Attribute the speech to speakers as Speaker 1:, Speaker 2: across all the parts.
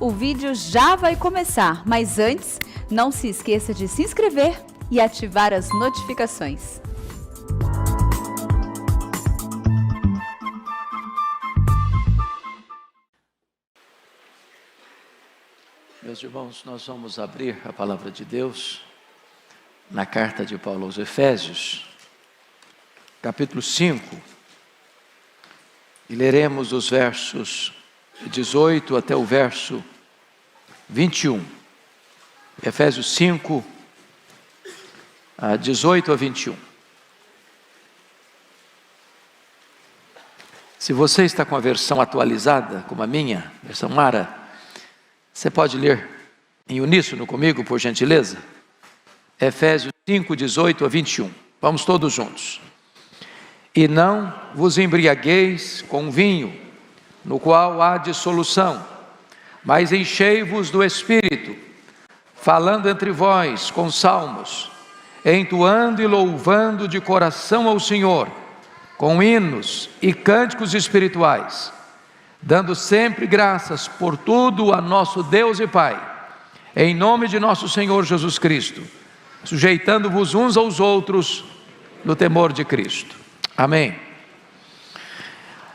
Speaker 1: O vídeo já vai começar, mas antes, não se esqueça de se inscrever e ativar as notificações.
Speaker 2: Meus irmãos, nós vamos abrir a palavra de Deus na carta de Paulo aos Efésios, capítulo 5, e leremos os versos 18 até o verso 21. Efésios 5, 18 a 21. Se você está com a versão atualizada, como a minha, versão Mara, você pode ler em uníssono comigo, por gentileza? Efésios 5, 18 a 21. Vamos todos juntos. E não vos embriagueis com vinho, no qual há dissolução, mas enchei-vos do Espírito, falando entre vós com salmos, entoando e louvando de coração ao Senhor, com hinos e cânticos espirituais, dando sempre graças por tudo a nosso Deus e Pai, em nome de nosso Senhor Jesus Cristo, sujeitando-vos uns aos outros no temor de Cristo. Amém.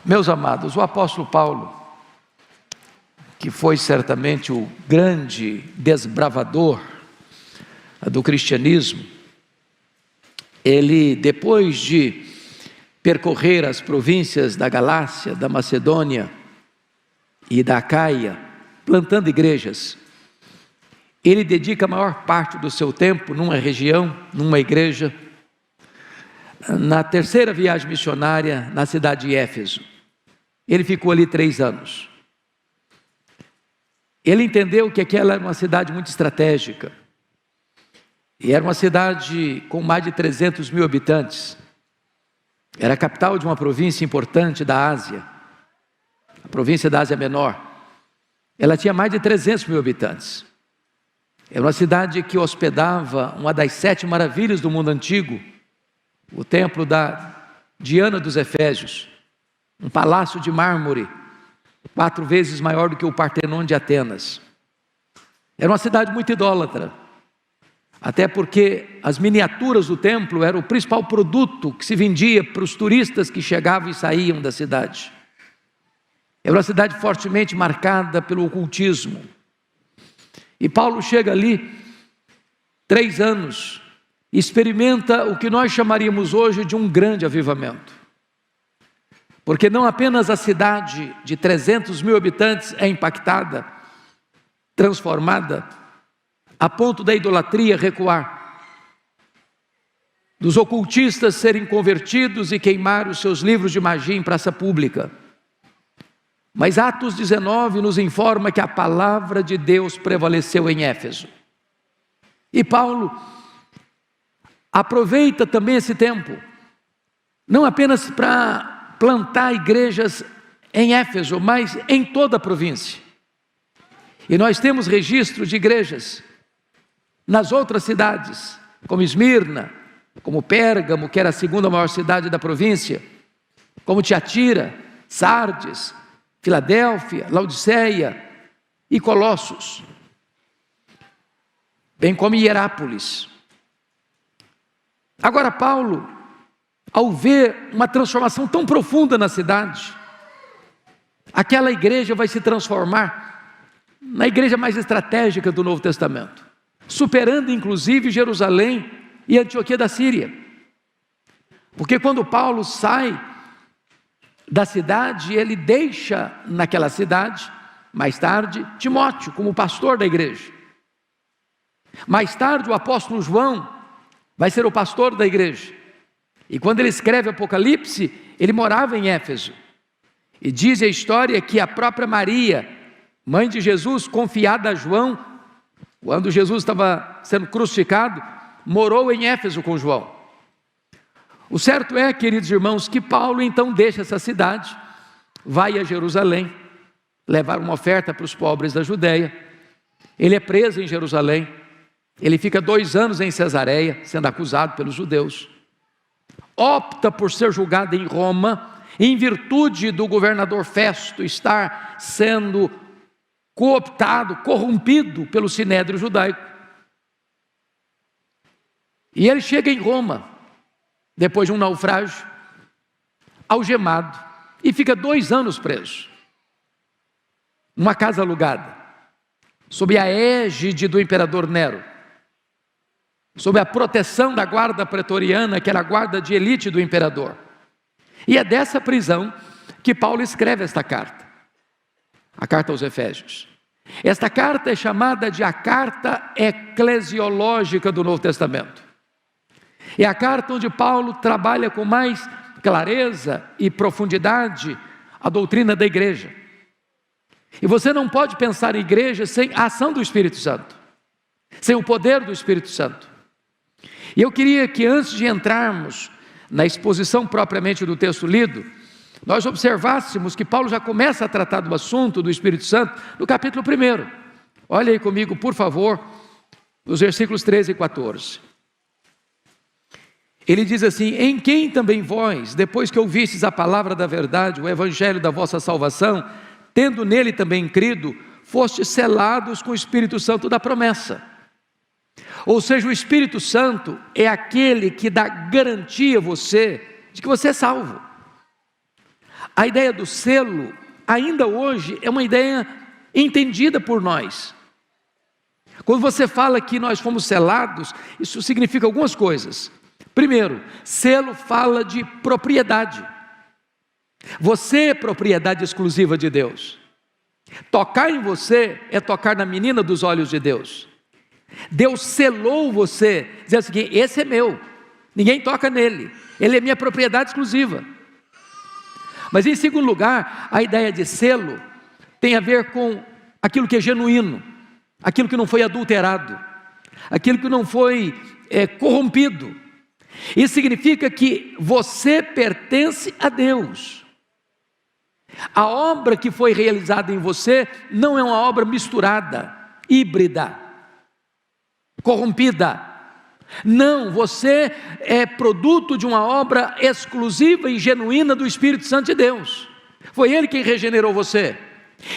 Speaker 2: Meus amados, o apóstolo Paulo, que foi certamente o grande desbravador do cristianismo, ele, depois de percorrer as províncias da Galácia, da Macedônia e da Acaia, plantando igrejas, ele dedica a maior parte do seu tempo numa região, numa igreja, na terceira viagem missionária na cidade de Éfeso. Ele ficou ali 3 anos. Ele entendeu que aquela era uma cidade muito estratégica, e era uma cidade com mais de 300 mil habitantes, era a capital de uma província importante da Ásia, a província da Ásia Menor. Ela tinha mais de 300 mil habitantes, era uma cidade que hospedava uma das 7 maravilhas do mundo antigo, o templo da Diana dos Efésios, um palácio de mármore, 4 vezes maior do que o Partenon de Atenas. Era uma cidade muito idólatra, até porque as miniaturas do templo eram o principal produto que se vendia para os turistas que chegavam e saíam da cidade. Era uma cidade fortemente marcada pelo ocultismo. E Paulo chega ali, 3 anos, e experimenta o que nós chamaríamos hoje de um grande avivamento. Porque não apenas a cidade de 300 mil habitantes é impactada, transformada, a ponto da idolatria recuar, dos ocultistas serem convertidos e queimar os seus livros de magia em praça pública. Mas Atos 19 nos informa que a palavra de Deus prevaleceu em Éfeso. E Paulo aproveita também esse tempo, não apenas para plantar igrejas em Éfeso, mas em toda a província. E nós temos registro de igrejas nas outras cidades, como Esmirna, como Pérgamo, que era a segunda maior cidade da província, como Tiatira, Sardes, Filadélfia, Laodiceia e Colossos, bem como Hierápolis. Agora Paulo, ao ver uma transformação tão profunda na cidade, aquela igreja vai se transformar na igreja mais estratégica do Novo Testamento, superando inclusive Jerusalém e Antioquia da Síria. Porque quando Paulo sai da cidade, ele deixa naquela cidade, mais tarde, Timóteo como pastor da igreja. Mais tarde o apóstolo João vai ser o pastor da igreja. E quando ele escreve Apocalipse, ele morava em Éfeso. E diz a história que a própria Maria, mãe de Jesus, confiada a João, quando Jesus estava sendo crucificado, morou em Éfeso com João. O certo é, queridos irmãos, que Paulo então deixa essa cidade, vai a Jerusalém, levar uma oferta para os pobres da Judéia. Ele é preso em Jerusalém, ele fica 2 anos em Cesareia, sendo acusado pelos judeus. Opta por ser julgado em Roma, em virtude do governador Festo estar sendo cooptado, corrompido pelo sinédrio judaico. E ele chega em Roma, depois de um naufrágio, algemado, e fica 2 anos preso, numa casa alugada, sob a égide do imperador Nero, sob a proteção da guarda pretoriana, que era a guarda de elite do imperador. E é dessa prisão que Paulo escreve esta carta, a carta aos Efésios. Esta carta é chamada de a carta eclesiológica do Novo Testamento. É a carta onde Paulo trabalha com mais clareza e profundidade a doutrina da igreja. E você não pode pensar em igreja sem a ação do Espírito Santo, sem o poder do Espírito Santo. E eu queria que, antes de entrarmos na exposição propriamente do texto lido, nós observássemos que Paulo já começa a tratar do assunto do Espírito Santo no capítulo 1. Olha aí comigo, por favor, nos versículos 13 e 14. Ele diz assim: em quem também vós, depois que ouvistes a palavra da verdade, o evangelho da vossa salvação, tendo nele também crido, fostes selados com o Espírito Santo da promessa. Ou seja, o Espírito Santo é aquele que dá garantia a você de que você é salvo. A ideia do selo, ainda hoje, é uma ideia entendida por nós. Quando você fala que nós fomos selados, isso significa algumas coisas. Primeiro, selo fala de propriedade. Você é propriedade exclusiva de Deus. Tocar em você é tocar na menina dos olhos de Deus. Deus selou você, dizendo o seguinte: esse é meu, ninguém toca nele, ele é minha propriedade exclusiva. Mas em segundo lugar, a ideia de selo tem a ver com aquilo que é genuíno, aquilo que não foi adulterado, aquilo que não foi corrompido. Isso significa que você pertence a Deus. A obra que foi realizada em você não é uma obra misturada, híbrida, corrompida. Não, você é produto de uma obra exclusiva e genuína do Espírito Santo de Deus. Foi Ele quem regenerou você,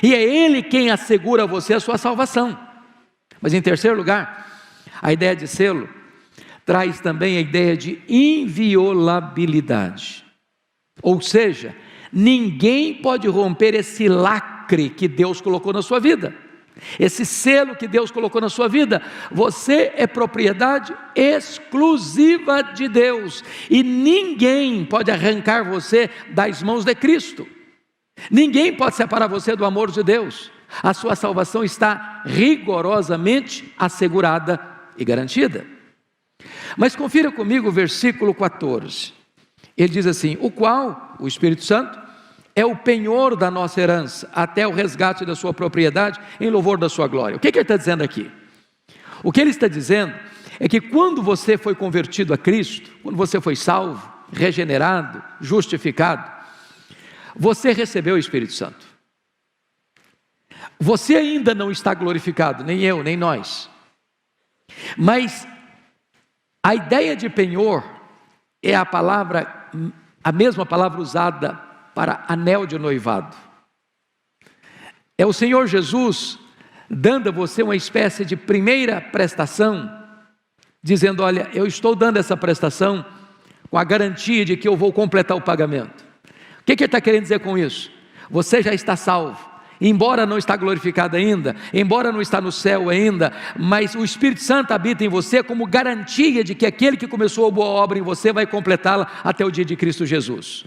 Speaker 2: e é Ele quem assegura a você a sua salvação. Mas em terceiro lugar, a ideia de selo traz também a ideia de inviolabilidade. Ou seja, ninguém pode romper esse lacre que Deus colocou na sua vida, esse selo que Deus colocou na sua vida. Você é propriedade exclusiva de Deus, e ninguém pode arrancar você das mãos de Cristo, ninguém pode separar você do amor de Deus. A sua salvação está rigorosamente assegurada e garantida. Mas confira comigo o versículo 14, ele diz assim: o qual, o Espírito Santo, é o penhor da nossa herança, até o resgate da sua propriedade, em louvor da sua glória. O que ele está dizendo aqui? O que ele está dizendo é que quando você foi convertido a Cristo, quando você foi salvo, regenerado, justificado, você recebeu o Espírito Santo. Você ainda não está glorificado, nem eu, nem nós, mas a ideia de penhor é a mesma palavra usada para anel de noivado. É o Senhor Jesus dando a você uma espécie de primeira prestação, dizendo: olha, eu estou dando essa prestação com a garantia de que eu vou completar o pagamento. O que ele está querendo dizer com isso? Você já está salvo, embora não está glorificado ainda, embora não está no céu ainda, mas o Espírito Santo habita em você como garantia de que aquele que começou a boa obra em você vai completá-la até o dia de Cristo Jesus.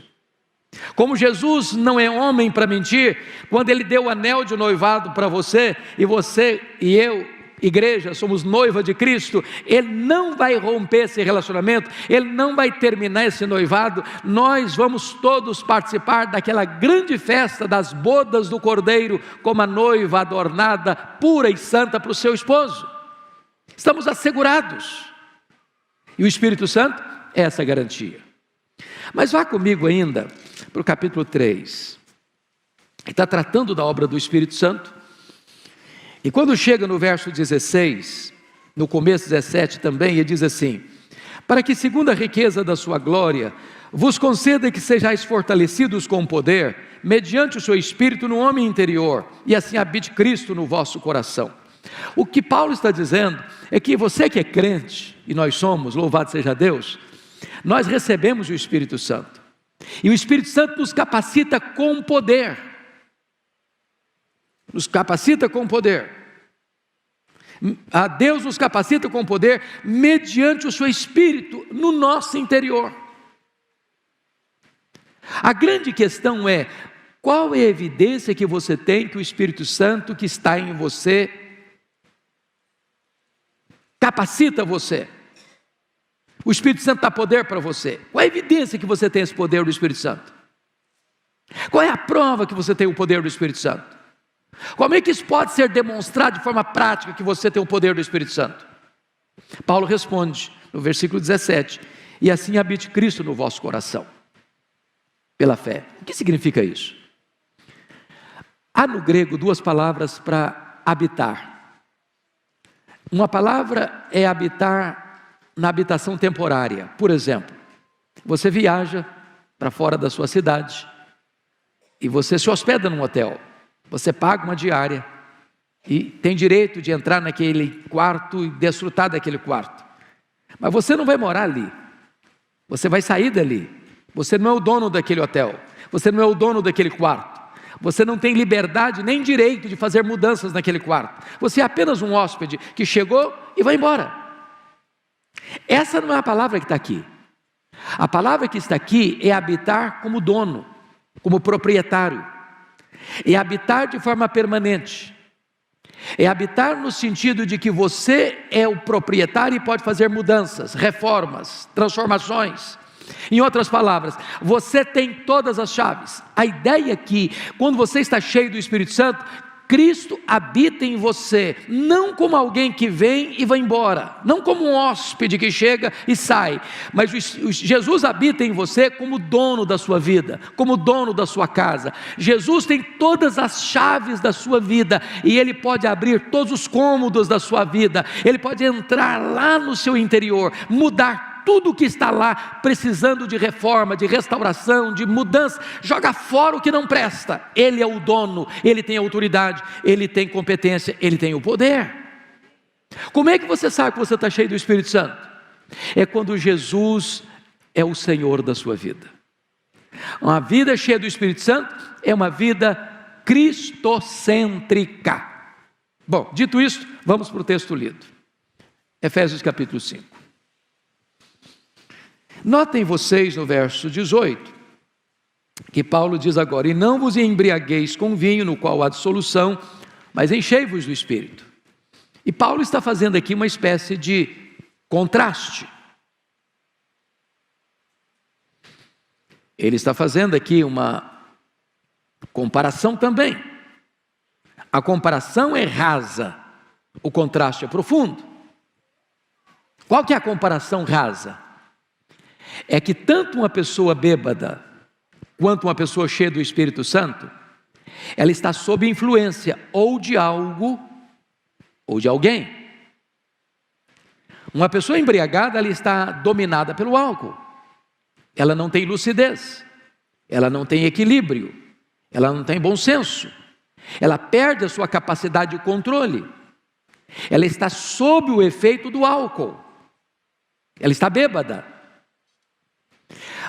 Speaker 2: Como Jesus não é homem para mentir, quando Ele deu o anel de noivado para você, e você e eu, igreja, somos noiva de Cristo, Ele não vai romper esse relacionamento, Ele não vai terminar esse noivado. Nós vamos todos participar daquela grande festa das bodas do Cordeiro, como a noiva adornada, pura e santa para o seu esposo. Estamos assegurados, e o Espírito Santo é essa garantia. Mas vá comigo ainda para o capítulo 3, ele está tratando da obra do Espírito Santo, e quando chega no verso 16, no começo 17 também, ele diz assim: para que, segundo a riqueza da sua glória, vos conceda que sejais fortalecidos com poder, mediante o seu Espírito no homem interior, e assim habite Cristo no vosso coração. O que Paulo está dizendo é que você que é crente, e nós somos, louvado seja Deus, nós recebemos o Espírito Santo, e o Espírito Santo nos capacita com poder, a Deus nos capacita com poder, mediante o seu Espírito no nosso interior. A grande questão é, qual é a evidência que você tem que o Espírito Santo que está em você capacita você? O Espírito Santo dá poder para você. Qual é a evidência que você tem esse poder do Espírito Santo? Qual é a prova que você tem o poder do Espírito Santo? Como é que isso pode ser demonstrado de forma prática que você tem o poder do Espírito Santo? Paulo responde no versículo 17: e assim habite Cristo no vosso coração, pela fé. O que significa isso? Há no grego duas palavras para habitar. Uma palavra é habitar na habitação temporária. Por exemplo, você viaja para fora da sua cidade e você se hospeda num hotel. Você paga uma diária e tem direito de entrar naquele quarto e desfrutar daquele quarto. Mas você não vai morar ali. Você vai sair dali. Você não é o dono daquele hotel. Você não é o dono daquele quarto. Você não tem liberdade nem direito de fazer mudanças naquele quarto. Você é apenas um hóspede que chegou e vai embora. Essa não é a palavra que está aqui. A palavra que está aqui é habitar como dono, como proprietário. É habitar de forma permanente. É habitar no sentido de que você é o proprietário e pode fazer mudanças, reformas, transformações. Em outras palavras, você tem todas as chaves. A ideia é que, quando você está cheio do Espírito Santo, Cristo habita em você, não como alguém que vem e vai embora, não como um hóspede que chega e sai, mas Jesus habita em você como dono da sua vida, como dono da sua casa. Jesus tem todas as chaves da sua vida e Ele pode abrir todos os cômodos da sua vida, Ele pode entrar lá no seu interior, mudar tudo que está lá, precisando de reforma, de restauração, de mudança. Joga fora o que não presta. Ele é o dono, Ele tem autoridade, Ele tem competência, Ele tem o poder. Como é que você sabe que você está cheio do Espírito Santo? É quando Jesus é o Senhor da sua vida. Uma vida cheia do Espírito Santo é uma vida cristocêntrica. Bom, dito isso, vamos para o texto lido. Efésios capítulo 5. Notem vocês no verso 18, que Paulo diz agora: e não vos embriagueis com vinho, no qual há dissolução, mas enchei-vos do Espírito. E Paulo está fazendo aqui uma espécie de contraste. Ele está fazendo aqui uma comparação também. A comparação é rasa, o contraste é profundo. Qual que é a comparação rasa? É que tanto uma pessoa bêbada quanto uma pessoa cheia do Espírito Santo, ela está sob influência ou de algo ou de alguém. Uma pessoa embriagada, ela está dominada pelo álcool. Ela não tem lucidez, ela não tem equilíbrio, ela não tem bom senso, ela perde a sua capacidade de controle, ela está sob o efeito do álcool, ela está bêbada.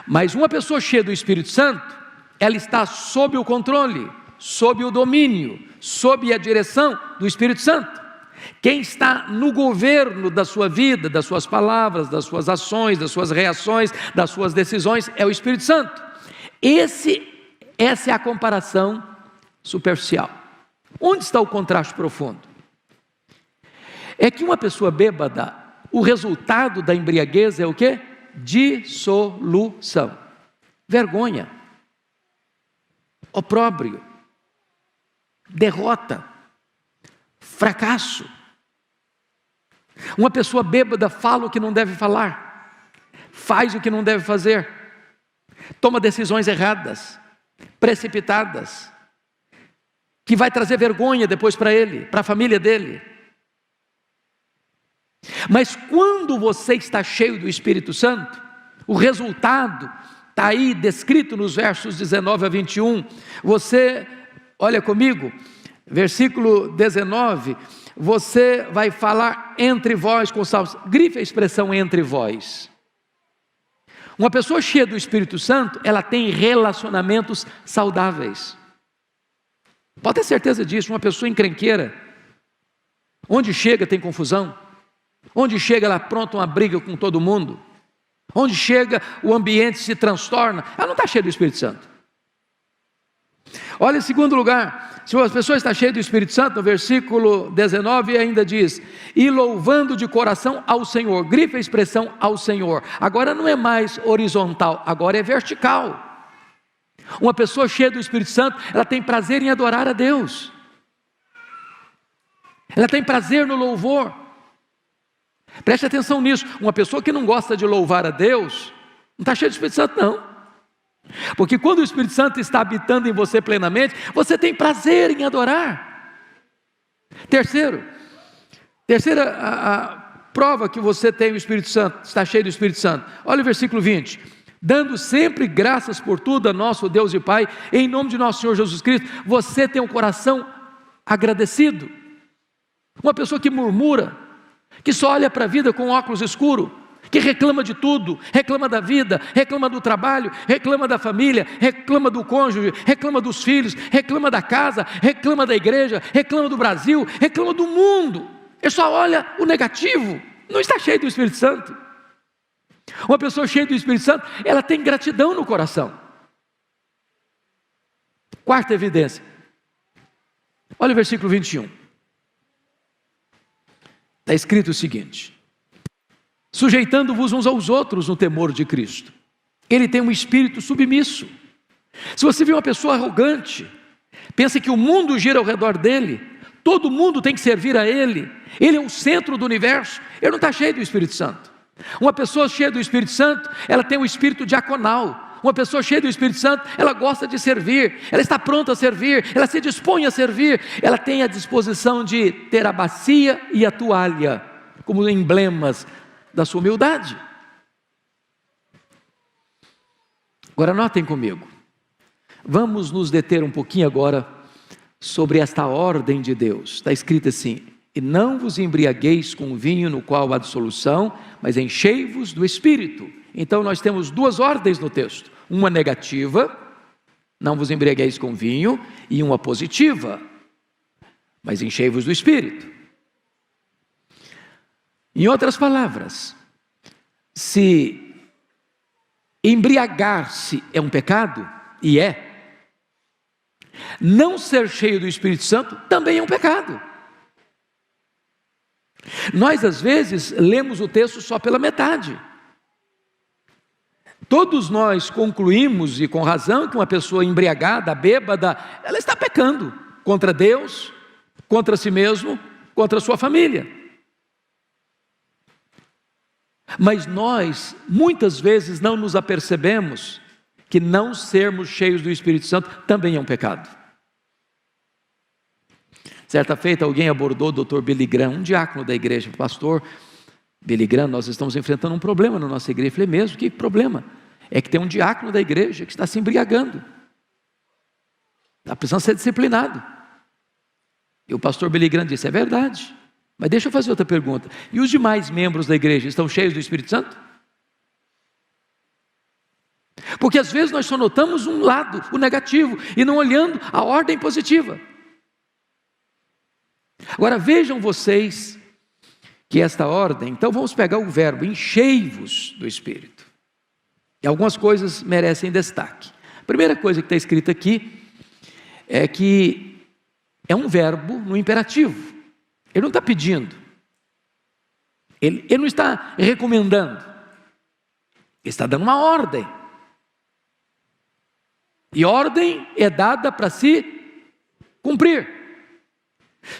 Speaker 2: Mas uma pessoa cheia do Espírito Santo, ela está sob o controle, sob o domínio, sob a direção do Espírito Santo. Quem está no governo da sua vida, das suas palavras, das suas ações, das suas reações, das suas decisões, é o Espírito Santo. Essa é a comparação superficial. Onde está o contraste profundo? É que uma pessoa bêbada, o resultado da embriaguez é o quê? Dissolução, vergonha, opróbrio, derrota, fracasso. Uma pessoa bêbada fala o que não deve falar, faz o que não deve fazer, toma decisões erradas, precipitadas, que vai trazer vergonha depois para ele, para a família dele. Mas quando você está cheio do Espírito Santo, o resultado está aí descrito nos versos 19 a 21. Você, olha comigo, versículo 19, você vai falar entre vós com salmos. Grife a expressão entre vós. Uma pessoa cheia do Espírito Santo, ela tem relacionamentos saudáveis. Pode ter certeza disso. Uma pessoa encrenqueira, onde chega tem confusão, onde chega ela apronta uma briga com todo mundo, onde chega o ambiente se transtorna, ela não está cheia do Espírito Santo. Olha, em segundo lugar, se uma pessoa está cheia do Espírito Santo, no versículo 19 ainda diz, e louvando de coração ao Senhor. Grife a expressão ao Senhor. Agora não é mais horizontal, agora é vertical. Uma pessoa cheia do Espírito Santo, ela tem prazer em adorar a Deus, ela tem prazer no louvor. Preste atenção nisso. Uma pessoa que não gosta de louvar a Deus, não está cheia do Espírito Santo não, porque quando o Espírito Santo está habitando em você plenamente, você tem prazer em adorar. Terceira a prova que você tem o Espírito Santo, está cheio do Espírito Santo. Olha o versículo 20, dando sempre graças por tudo a nosso Deus e Pai, em nome de nosso Senhor Jesus Cristo. Você tem um coração agradecido. Uma pessoa que murmura, que só olha para a vida com óculos escuros, que reclama de tudo, reclama da vida, reclama do trabalho, reclama da família, reclama do cônjuge, reclama dos filhos, reclama da casa, reclama da igreja, reclama do Brasil, reclama do mundo, ele só olha o negativo, não está cheio do Espírito Santo. Uma pessoa cheia do Espírito Santo, ela tem gratidão no coração. Quarta evidência, olha o versículo 21, está escrito o seguinte, sujeitando-vos uns aos outros no temor de Cristo. Ele tem um espírito submisso. Se você vê uma pessoa arrogante, pensa que o mundo gira ao redor dele, todo mundo tem que servir a ele, ele é o centro do universo, ele não está cheio do Espírito Santo. Uma pessoa cheia do Espírito Santo, ela tem um espírito diaconal. Uma pessoa cheia do Espírito Santo, ela gosta de servir, ela está pronta a servir, ela se dispõe a servir, ela tem a disposição de ter a bacia e a toalha como emblemas da sua humildade. Agora notem comigo, vamos nos deter um pouquinho agora sobre esta ordem de Deus. Está escrito assim, e não vos embriagueis com vinho no qual há dissolução, mas enchei-vos do Espírito. Então nós temos duas ordens no texto, uma negativa, não vos embriagueis com vinho, e uma positiva, mas enchei-vos do Espírito. Em outras palavras, se embriagar-se é um pecado, e não ser cheio do Espírito Santo também é um pecado. Nós às vezes lemos o texto só pela metade. Todos nós concluímos, e com razão, que uma pessoa embriagada, bêbada, ela está pecando contra Deus, contra si mesmo, contra a sua família. Mas nós, muitas vezes, não nos apercebemos que não sermos cheios do Espírito Santo também é um pecado. Certa feita, alguém abordou o Dr. Billy Graham, um diácono da igreja, pastor Billy Graham, nós estamos enfrentando um problema na nossa igreja. Eu falei, mesmo? Que problema? É que tem um diácono da igreja que está se embriagando, está precisando ser disciplinado. E o pastor Billy Graham disse, é verdade. Mas deixa eu fazer outra pergunta. E os demais membros da igreja estão cheios do Espírito Santo? Porque às vezes nós só notamos um lado, o negativo, e não olhando a ordem positiva. Agora vejam vocês que esta ordem, então vamos pegar o verbo, enchei-vos do Espírito. E algumas coisas merecem destaque. A primeira coisa que está escrita aqui é que é um verbo no imperativo. Ele não está pedindo, ele não está recomendando, ele está dando uma ordem. E ordem é dada para se cumprir.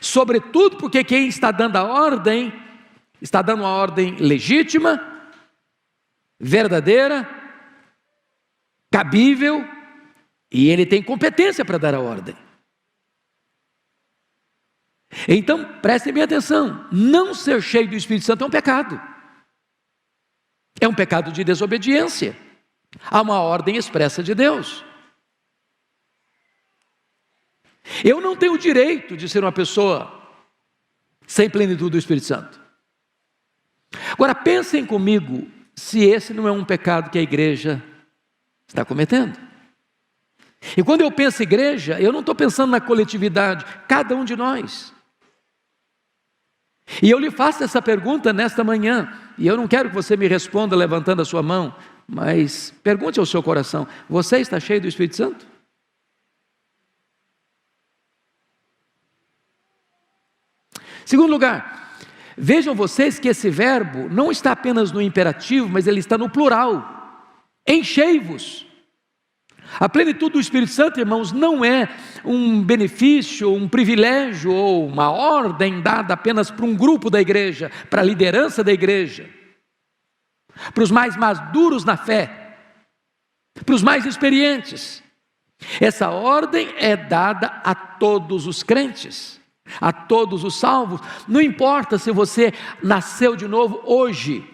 Speaker 2: Sobretudo porque quem está dando a ordem, está dando uma ordem legítima, verdadeira, cabível, e ele tem competência para dar a ordem. Então, prestem bem atenção, não ser cheio do Espírito Santo é um pecado. É um pecado de desobediência a uma ordem expressa de Deus. Eu não tenho o direito de ser uma pessoa sem plenitude do Espírito Santo. Agora pensem comigo, se esse não é um pecado que a igreja está cometendo. E quando eu penso igreja, eu não estou pensando na coletividade, cada um de nós. E eu lhe faço essa pergunta nesta manhã, e eu não quero que você me responda levantando a sua mão, mas pergunte ao seu coração: você está cheio do Espírito Santo? Segundo lugar, vejam vocês que esse verbo não está apenas no imperativo, mas ele está no plural. Enchei-vos. A plenitude do Espírito Santo, irmãos, não é um benefício, um privilégio ou uma ordem dada apenas para um grupo da igreja, para a liderança da igreja, para os mais maduros na fé, para os mais experientes. Essa ordem é dada a todos os crentes, a todos os salvos. Não importa se você nasceu de novo hoje,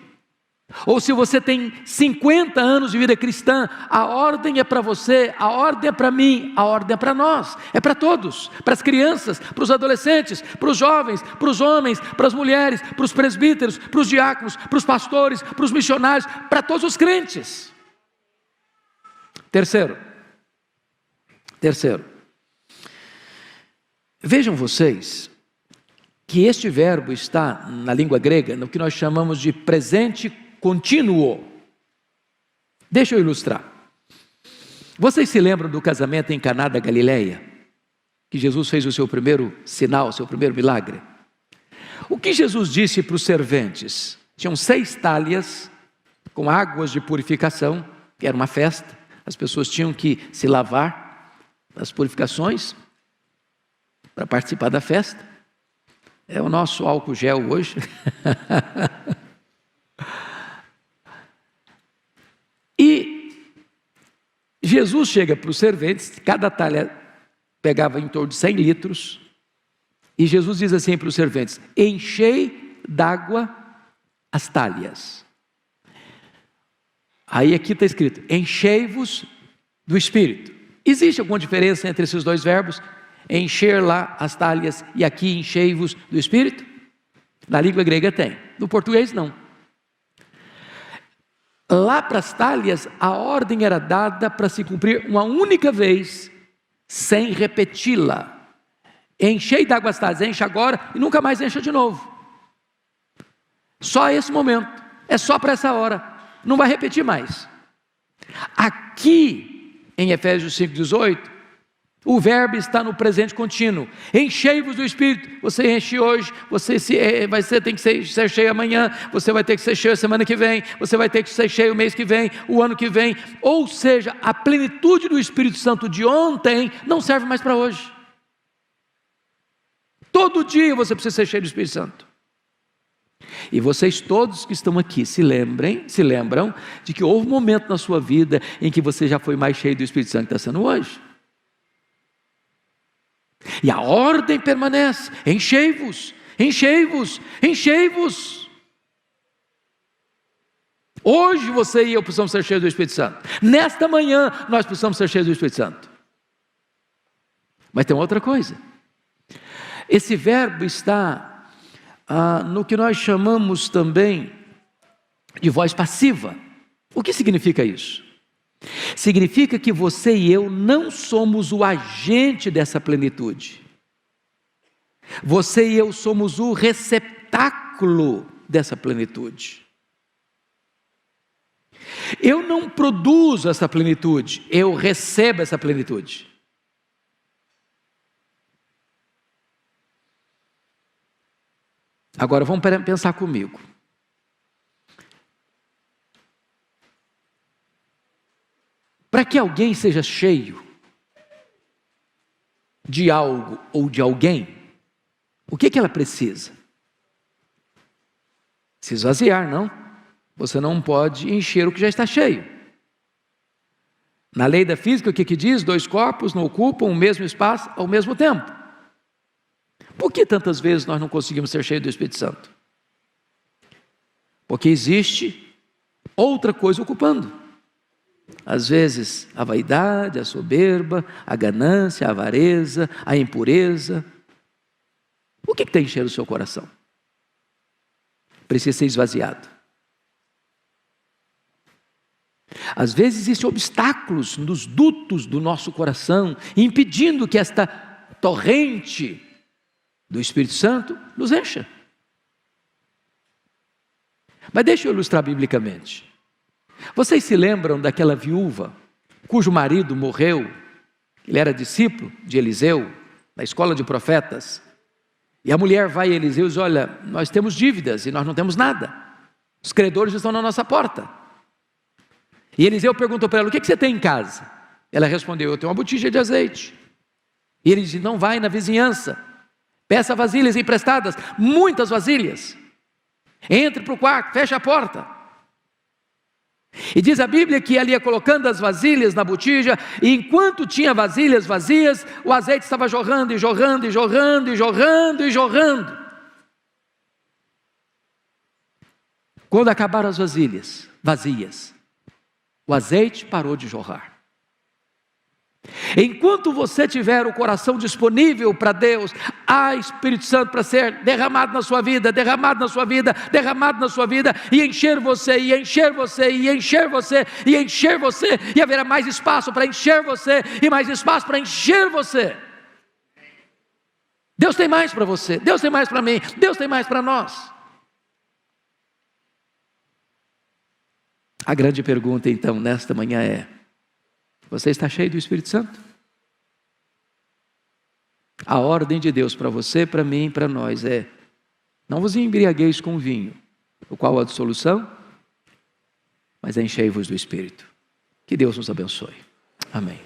Speaker 2: ou se você tem 50 anos de vida cristã, a ordem é para você, a ordem é para mim, a ordem é para nós, é para todos, para as crianças, para os adolescentes, para os jovens, para os homens, para as mulheres, para os presbíteros, para os diáconos, para os pastores, para os missionários, para todos os crentes. Terceiro, vejam vocês que este verbo está na língua grega no que nós chamamos de presente contínuo. Deixa eu ilustrar. Vocês se lembram do casamento em Caná da Galileia? Que Jesus fez o seu primeiro sinal, o seu primeiro milagre. O que Jesus disse para os serventes? Tinham 6 talhas com águas de purificação, que era uma festa, as pessoas tinham que se lavar nas purificações para participar da festa. É o nosso álcool gel hoje. E Jesus chega para os serventes, cada talha pegava em torno de 100 litros, e Jesus diz assim para os serventes: enchei d'água as talhas. Aí aqui está escrito: enchei-vos do Espírito. Existe alguma diferença entre esses dois verbos? Encher lá as talhas e aqui enchei-vos do Espírito? Na língua grega tem, no português não. Lá para as talhas, a ordem era dada para se cumprir uma única vez, sem repeti-la. Enchei d'água as talhas, enche agora e nunca mais encha de novo. Só esse momento, é só para essa hora, não vai repetir mais. Aqui, em Efésios 5,18, o verbo está no presente contínuo. Enchei-vos do Espírito. Você enche hoje, tem que ser cheio amanhã, você vai ter que ser cheio a semana que vem, você vai ter que ser cheio o mês que vem, o ano que vem. Ou seja, a plenitude do Espírito Santo de ontem não serve mais para hoje. Todo dia você precisa ser cheio do Espírito Santo. E vocês todos que estão aqui se lembram de que houve um momento na sua vida em que você já foi mais cheio do Espírito Santo que está sendo hoje. E a ordem permanece: enchei-vos, enchei-vos, enchei-vos. Hoje você e eu precisamos ser cheios do Espírito Santo. Nesta manhã nós precisamos ser cheios do Espírito Santo. Mas tem outra coisa. Esse verbo está no que nós chamamos também de voz passiva. O que significa isso? Significa que você e eu não somos o agente dessa plenitude. Você e eu somos o receptáculo dessa plenitude. Eu não produzo essa plenitude, eu recebo essa plenitude. Agora vamos pensar comigo. Para que alguém seja cheio de algo ou de alguém, o que ela precisa? Se esvaziar, não? Você não pode encher o que já está cheio. Na lei da física, o que diz? 2 corpos não ocupam o mesmo espaço ao mesmo tempo. Por que tantas vezes nós não conseguimos ser cheios do Espírito Santo? Porque existe outra coisa ocupando. Às vezes a vaidade, a soberba, a ganância, a avareza, a impureza. O que tem enchendo o seu coração? Precisa ser esvaziado. Às vezes existem obstáculos nos dutos do nosso coração, impedindo que esta torrente do Espírito Santo nos encha. Mas deixa eu ilustrar biblicamente. Vocês se lembram daquela viúva cujo marido morreu? Ele era discípulo de Eliseu, na escola de profetas. E a mulher vai a Eliseu e diz: olha, nós temos dívidas e nós não temos nada. Os credores estão na nossa porta. E Eliseu perguntou para ela: o que você tem em casa? Ela respondeu: eu tenho uma botija de azeite. E ele disse: não, vai na vizinhança, peça vasilhas emprestadas, muitas vasilhas. Entre para o quarto, fecha a porta. E diz a Bíblia que ele ia colocando as vasilhas na botija, e enquanto tinha vasilhas vazias, o azeite estava jorrando e jorrando e jorrando e jorrando e jorrando. Quando acabaram as vasilhas vazias, o azeite parou de jorrar. Enquanto você tiver o coração disponível para Deus, há Espírito Santo para ser derramado na sua vida, derramado na sua vida, derramado na sua vida, e encher você, e encher você, e encher você, e encher você, e haverá mais espaço para encher você, e mais espaço para encher você. Deus tem mais para você, Deus tem mais para mim, Deus tem mais para nós. A grande pergunta então nesta manhã é: você está cheio do Espírito Santo? A ordem de Deus para você, para mim, para nós é: não vos embriagueis com vinho, o qual há dissolução, mas enchei-vos do Espírito. Que Deus nos abençoe. Amém.